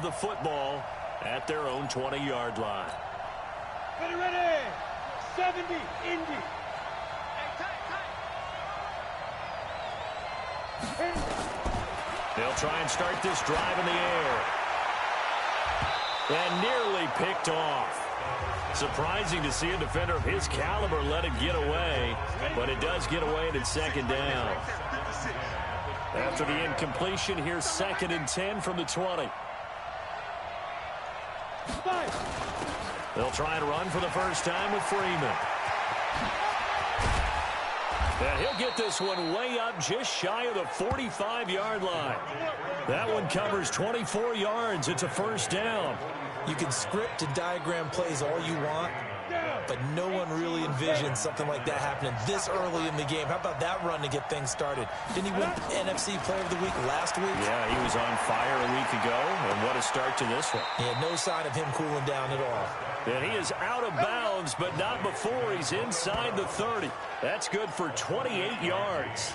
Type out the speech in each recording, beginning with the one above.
the football at their own 20-yard line. Ready. 70, Indy. They'll try and start this drive in the air. And nearly picked off. Surprising to see a defender of his caliber let it get away, but it does get away and it's second down. After the incompletion, here's 2nd and 10 from the 20. They'll try and run for the first time with Freeman. And he'll get this one way up just shy of the 45-yard line. That one covers 24 yards. It's a first down. You can script and diagram plays all you want, but no one really envisions something like that happening this early in the game. How about that run to get things started? Didn't he win NFC Player of the Week last week? Yeah, he was on fire a week ago, and what a start to this one. He had no sign of him cooling down at all. And he is out of bounds, but not before he's inside the 30. That's good for 28 yards.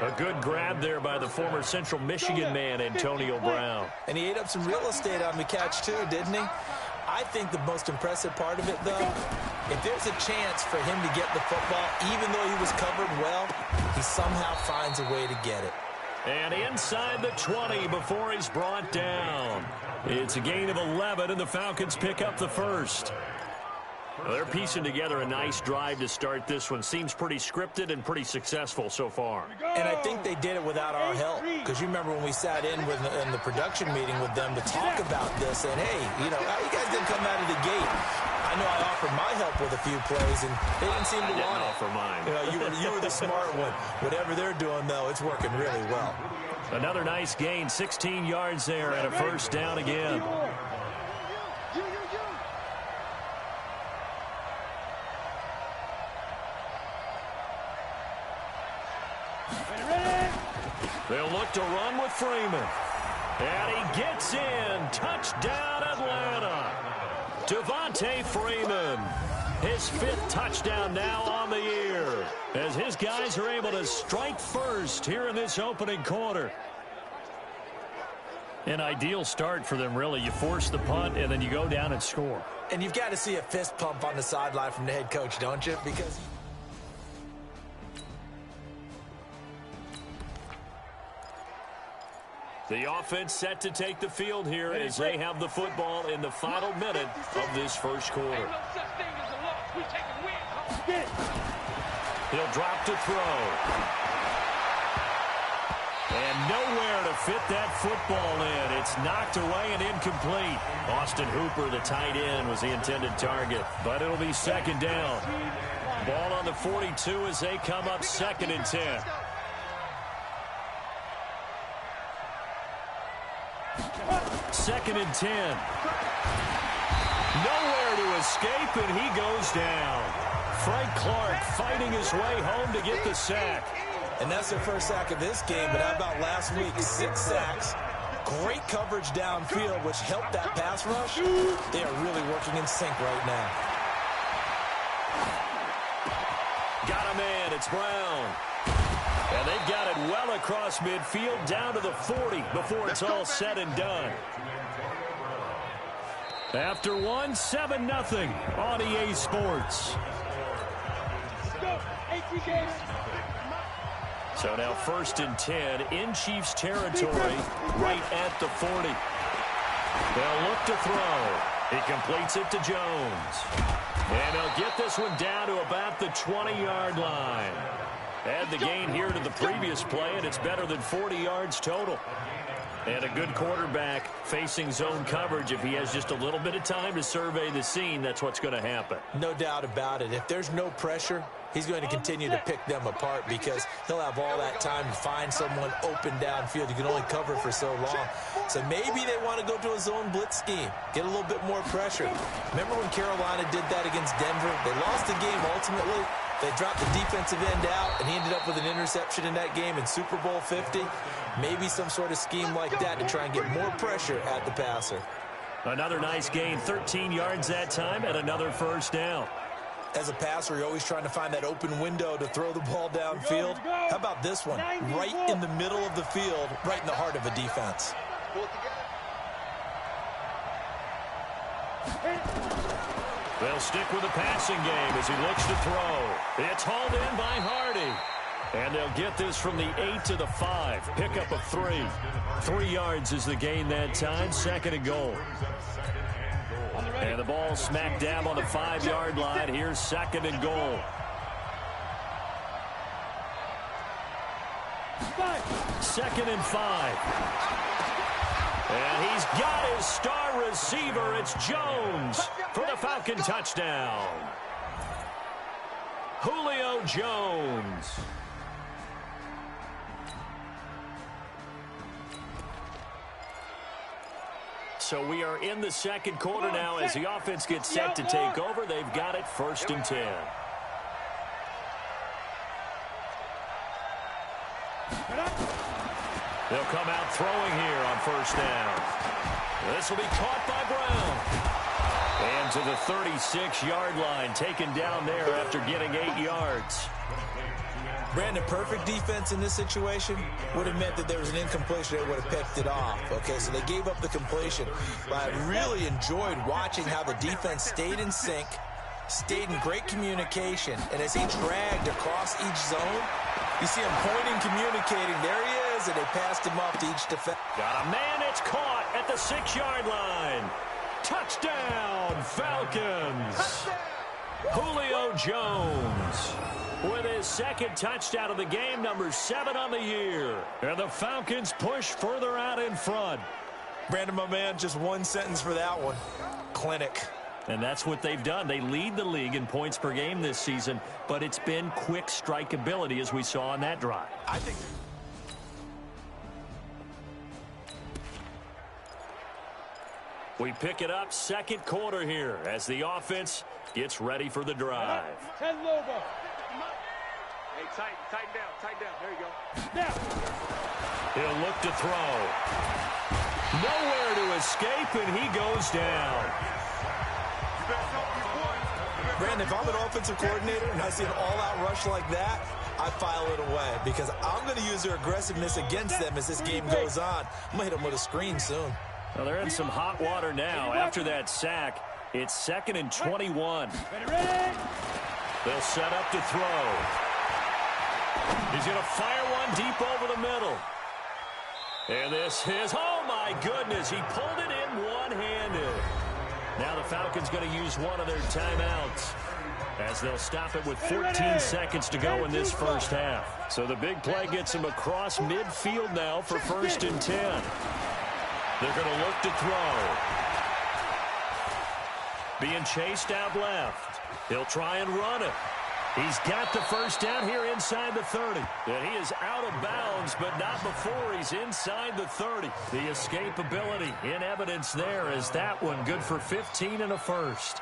A good grab there by the former Central Michigan man, Antonio Brown. And he ate up some real estate on the catch, too, didn't he? I think the most impressive part of it, though, if there's a chance for him to get the football, even though he was covered well, he somehow finds a way to get it. And inside the 20 before he's brought down. It's a gain of 11, and the Falcons pick up the first. Well, they're piecing together a nice drive to start this one. Seems pretty scripted and pretty successful so far. And I think they did it without our help. Because you remember when we sat in the production meeting with them to talk about this. And, hey, you guys didn't come out of the gate. I know I offered my help with a few plays, and they didn't seem to want it. Offer mine. You were the smart one. Whatever they're doing, though, it's working really well. Another nice gain, 16 yards there, and a first down again. They'll look to run with Freeman. And he gets in. Touchdown, Atlanta. Devontae Freeman. His 5th touchdown now on the year, as his guys are able to strike first here in this opening quarter. An ideal start for them, really. You force the punt, and then you go down and score. And you've got to see a fist pump on the sideline from the head coach, don't you? Because the offense set to take the field here as they have the football in the final minute of this first quarter. He'll drop to throw. And nowhere to fit that football in. It's knocked away and incomplete. Austin Hooper, the tight end, was the intended target, but it'll be second down. Ball on the 42 as they come up 2nd and 10. Second and 10. Nowhere to escape, and he goes down. Frank Clark fighting his way home to get the sack. And that's their first sack of this game, but how about last week? 6 sacks. Great coverage downfield, which helped that pass rush. They are really working in sync right now. Got a man. It's Brown. And they've got it well across midfield down to the 40 before it's all said and done. After one, 7-0 on EA Sports. So now 1st and 10 in Chiefs territory right at the 40. They'll look to throw. He completes it to Jones. And they'll get this one down to about the 20-yard line. Add the gain here to the previous play, and it's better than 40 yards total. And a good quarterback facing zone coverage. If he has just a little bit of time to survey the scene, that's what's going to happen. No doubt about it. If there's no pressure, he's going to continue to pick them apart because he'll have all that time to find someone open downfield. You can only cover for so long. So maybe they want to go to a zone blitz scheme, get a little bit more pressure. Remember when Carolina did that against Denver? They lost the game ultimately. They dropped the defensive end out, and he ended up with an interception in that game in Super Bowl 50. Maybe some sort of scheme like that to try and get more pressure at the passer. Another nice gain, 13 yards that time, and another first down. As a passer, you're always trying to find that open window to throw the ball downfield. How about this one? Right in the middle of the field, right in the heart of a defense. They'll stick with the passing game as he looks to throw. It's hauled in by Hardy. And they'll get this from the 8 to the 5. Pickup of 3. 3 yards is the gain that time. 2nd and goal. And the ball smack dab on the 5-yard line. Here's 2nd and goal. 2nd and 5. And he's got his star receiver. It's Jones for the Falcon touchdown. Julio Jones. So we are in the 2nd quarter now as the offense gets set to take over. They've got it 1st and 10. They'll come out throwing here on 1st down. This will be caught by Brown. And to the 36-yard line, taken down there after getting 8 yards. Brandon, perfect defense in this situation would have meant that there was an incompletion. They would have picked it off. Okay, so they gave up the completion. But I really enjoyed watching how the defense stayed in sync, stayed in great communication, and as he dragged across each zone, you see him pointing, communicating. There he is, and they passed him off to each defense. Got a man, it's caught at the 6-yard line. Touchdown, Falcons. Julio Jones with his 2nd touchdown of the game, number 7 on the year. And the Falcons push further out in front. Brandon, my man, just one sentence for that one. Clinic. And that's what they've done. They lead the league in points per game this season, but it's been quick strike ability as we saw on that drive. I think we pick it up 2nd quarter here as the offense gets ready for the drive. 10 Lobo. Hey, tighten down. There you go. Now. He'll look to throw. Nowhere to escape, and he goes down. Brandon, if I'm an offensive coordinator and I see an all-out rush like that, I file it away because I'm going to use their aggressiveness against them as this game goes on. I'm going to hit them with a screen soon. Well, they're in some hot water now after that sack. It's 2nd and 21. Ready. They'll set up to throw. He's going to fire one deep over the middle. And this is, oh my goodness, he pulled it in one-handed. Now the Falcons going to use one of their timeouts as they'll stop it with 14 seconds to go in this 1st half. So the big play gets him across midfield now for 1st and 10. They're going to look to throw. Being chased out left. He'll try and run it. He's got the 1st down here inside the 30. And he is out of bounds, but not before he's inside the 30. The escapability in evidence there as that one good for 15 and a 1st.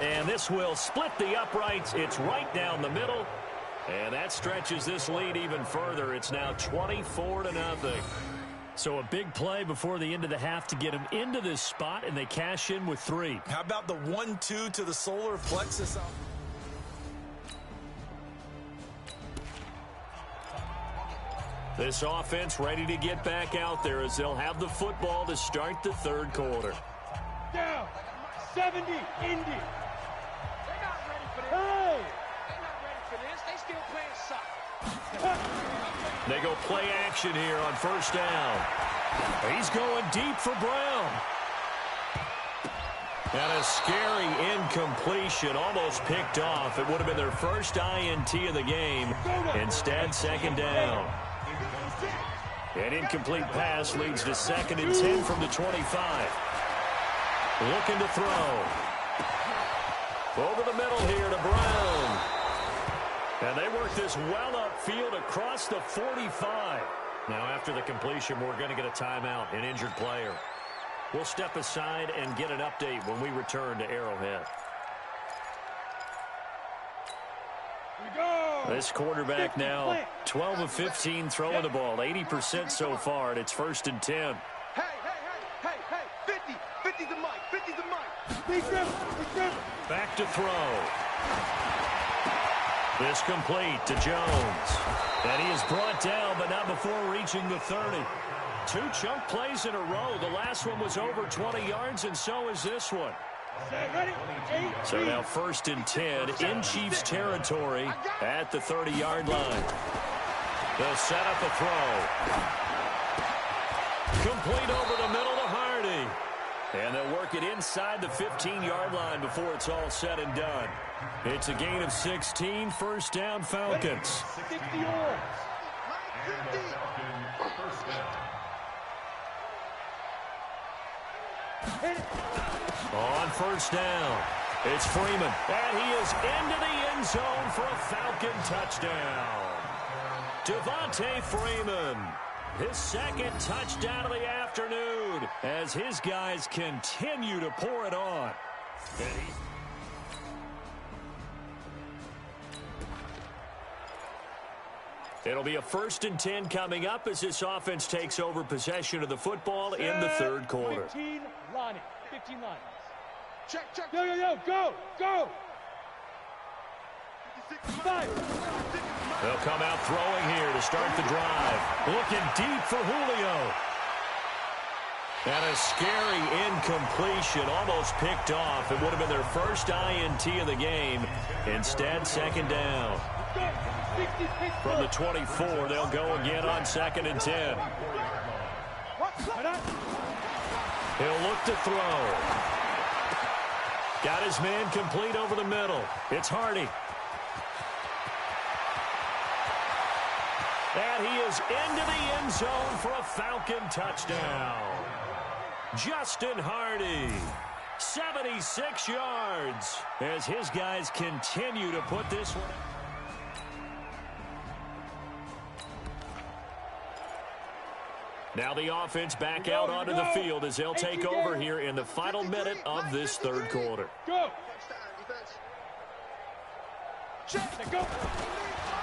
And this will split the uprights. It's right down the middle. And that stretches this lead even further. It's now 24-0. So a big play before the end of the half to get him into this spot, and they cash in with 3. How about the 1-2 to the solar plexus? This offense ready to get back out there as they'll have the football to start the 3rd quarter. Down. 70 Indy. They're not ready for this. Hey. They're not ready for this. They still playing soccer. They go play action here on 1st down. He's going deep for Brown. And a scary incompletion, almost picked off. It would have been their first INT of the game. Instead, 2nd down. An incomplete pass leads to 2nd and 10 from the 25. Looking to throw. Over the middle here to Brown. And they work this well upfield across the 45. Now, after the completion, we're going to get a timeout, an injured player. We'll step aside and get an update when we return to Arrowhead. We go. This quarterback now, 12 of 15 throwing the ball, 80% so far, and it's 1st and 10. Hey, 50. 50's the mic. 50's the mic. Big grip. Back to throw. This complete to Jones. And he is brought down, but not before reaching the 30. 2 chunk plays in a row. The last one was over 20 yards, and so is this one. So now 1st and 10 in Chiefs territory at the 30-yard line. They'll set up a throw. Complete over the middle to Hardy. And they'll work it inside the 15-yard line before it's all said and done. It's a gain of 16, 1st down Falcons. 60 yards. On 1st down, it's Freeman. And he is into the end zone for a Falcon touchdown. Devontae Freeman, his 2nd touchdown of the afternoon as his guys continue to pour it on. It'll be a 1st and 10 coming up as this offense takes over possession of the football in the 3rd quarter. 15 lining. 15 lines. Check. Go. 5. They'll come out throwing here to start the drive. Looking deep for Julio. And a scary incompletion, almost picked off. It would have been their first INT of the game. Instead, 2nd down. From the 24, they'll go again on 2nd and 10. He'll look to throw. Got his man complete over the middle. It's Hardy. And he is into the end zone for a Falcon touchdown. Justin Hardy, 76 yards, as his guys continue to put this one. Now the offense back out onto the field as they'll take over here in the final minute of this 3rd quarter. Go.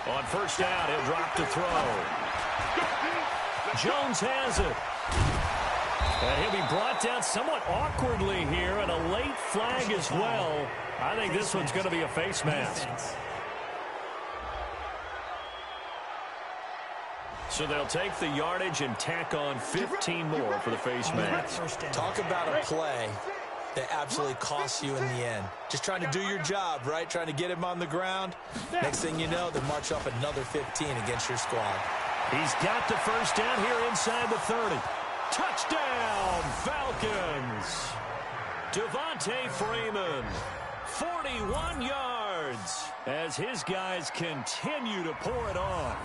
On 1st down, he'll drop to throw. Jones has it. And he'll be brought down somewhat awkwardly here, and a late flag as well. I think this one's going to be a face mask. So they'll take the yardage and tack on 15 more for the face mask. Talk about a play that absolutely costs you in the end. Just trying to do your job, right? Trying to get him on the ground. Next thing you know, they march off another 15 against your squad. He's got the 1st down here inside the 30. Touchdown, Falcons. Devontae Freeman, 41 yards, as his guys continue to pour it on.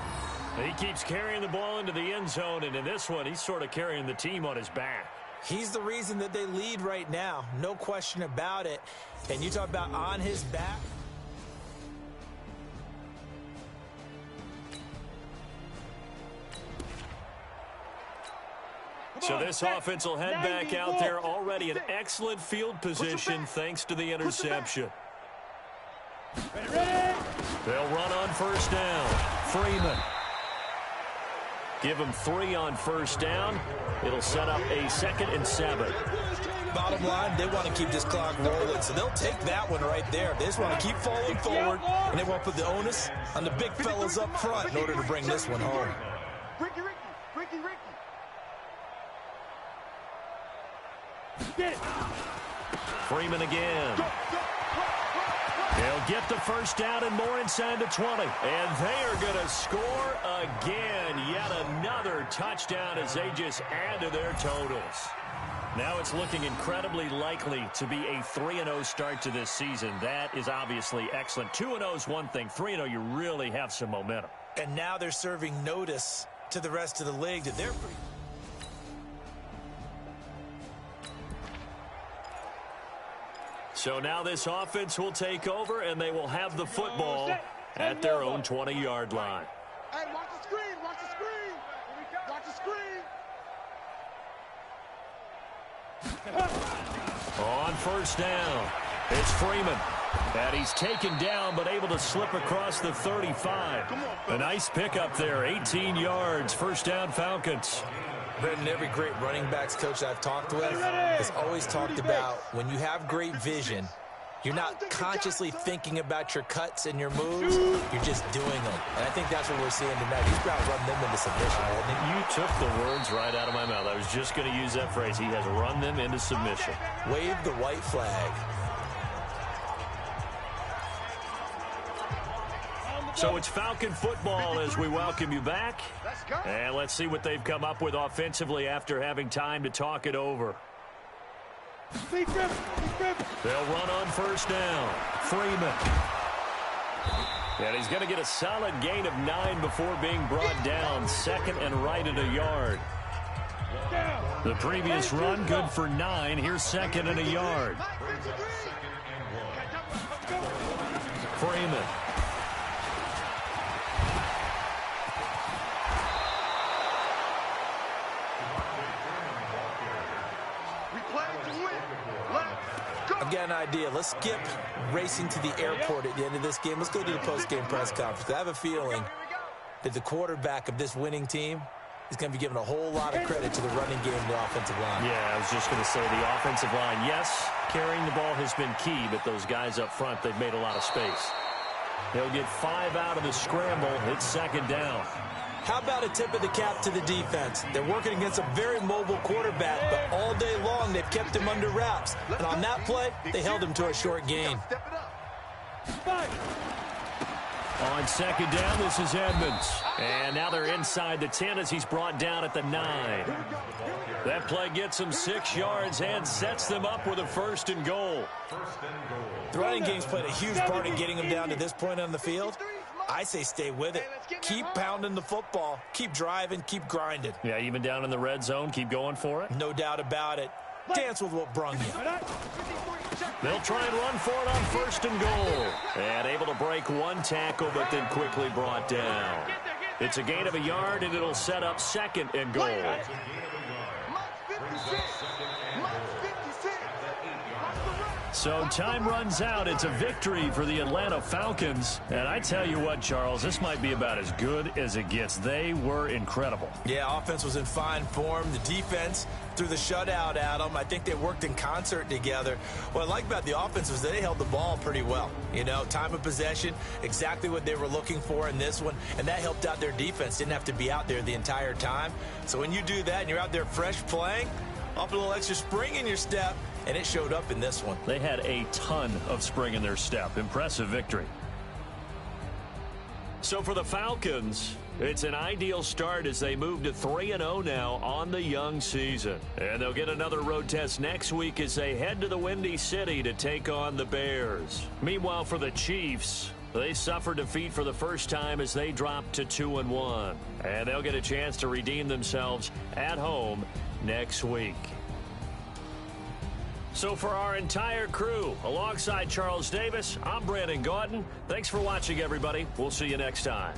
He keeps carrying the ball into the end zone, and in this one, he's sort of carrying the team on his back. He's the reason that they lead right now. No question about it. And you talk about on his back. So this offense will head back out there already in excellent field position thanks to the interception. They'll run on 1st down. Freeman. Give him 3 on 1st down. It'll set up a 2nd and 7. Bottom line, they want to keep this clock rolling, so they'll take that one right there. They just want to keep falling forward, and they want to put the onus on the big fellas up front in order to bring this one home. Ricky. Freeman again. They'll get the 1st down and more inside the 20. And they are going to score again. Yet another touchdown as they just add to their totals. Now it's looking incredibly likely to be a 3-0 start to this season. That is obviously excellent. 2-0 is one thing. 3-0, you really have some momentum. And now they're serving notice to the rest of the league that they're pretty... So now this offense will take over, and they will have the football at their own 20-yard line. Hey, watch the screen. Watch the screen. On 1st down, it's Freeman. And he's taken down, but able to slip across the 35. A nice pickup there, 18 yards, 1st down Falcons. Brendan, every great running backs coach I've talked with has always talked about when you have great vision, You're not consciously thinking about your cuts and your moves. You're just doing them. And I think that's what we're seeing tonight. He's about to run them into submission. You took the words right out of my mouth. I was just going to use that phrase. He has run them into submission. Wave the white flag. So it's Falcon football as we welcome you back. And let's see what they've come up with offensively after having time to talk it over. They'll run on first down. Freeman. And he's going to get a solid gain of 9 before being brought down. Second and right at a yard. The previous run, good for 9. Here's second and a yard. Freeman. I've got an idea. Let's skip racing to the airport at the end of this game. Let's go to the post-game press conference. I have a feeling that the quarterback of this winning team is going to be given a whole lot of credit to the running game and the offensive line. Yeah, I was just going to say the offensive line. Yes, carrying the ball has been key, but those guys up front, they've made a lot of space. They'll get 5 out of the scramble. It's second down. How about a tip of the cap to the defense? They're working against a very mobile quarterback, but all day long they've kept him under wraps. And on that play, they held him to a short gain. On second down, this is Edmonds. And now they're inside the 10 as he's brought down at the 9. That play gets him 6 yards and sets them up with a first and goal. The running game's played a huge part in getting them down to this point on the field. I say stay with it. Keep pounding the football. Keep driving. Keep grinding. Yeah, even down in the red zone, keep going for it. No doubt about it. Dance with what brung you. They'll try and run for it on first and goal. And able to break one tackle, but then quickly brought down. It's a gain of a yard, and it'll set up second and goal. So time runs out. It's a victory for the Atlanta Falcons. And I tell you what, Charles, this might be about as good as it gets. They were incredible. Yeah, offense was in fine form. The defense threw the shutout at them. I think they worked in concert together. What I like about the offense was they held the ball pretty well. You know, time of possession, exactly what they were looking for in this one. And that helped out their defense. Didn't have to be out there the entire time. So when you do that and you're out there fresh playing, up a little extra spring in your step, and it showed up in this one. They had a ton of spring in their step. Impressive victory. So for the Falcons, it's an ideal start as they move to 3-0 now on the young season. And they'll get another road test next week as they head to the Windy City to take on the Bears. Meanwhile, for the Chiefs, they suffered defeat for the first time as they dropped to 2-1. And they'll get a chance to redeem themselves at home next week. So for our entire crew, alongside Charles Davis, I'm Brandon Gautin. Thanks for watching, everybody. We'll see you next time.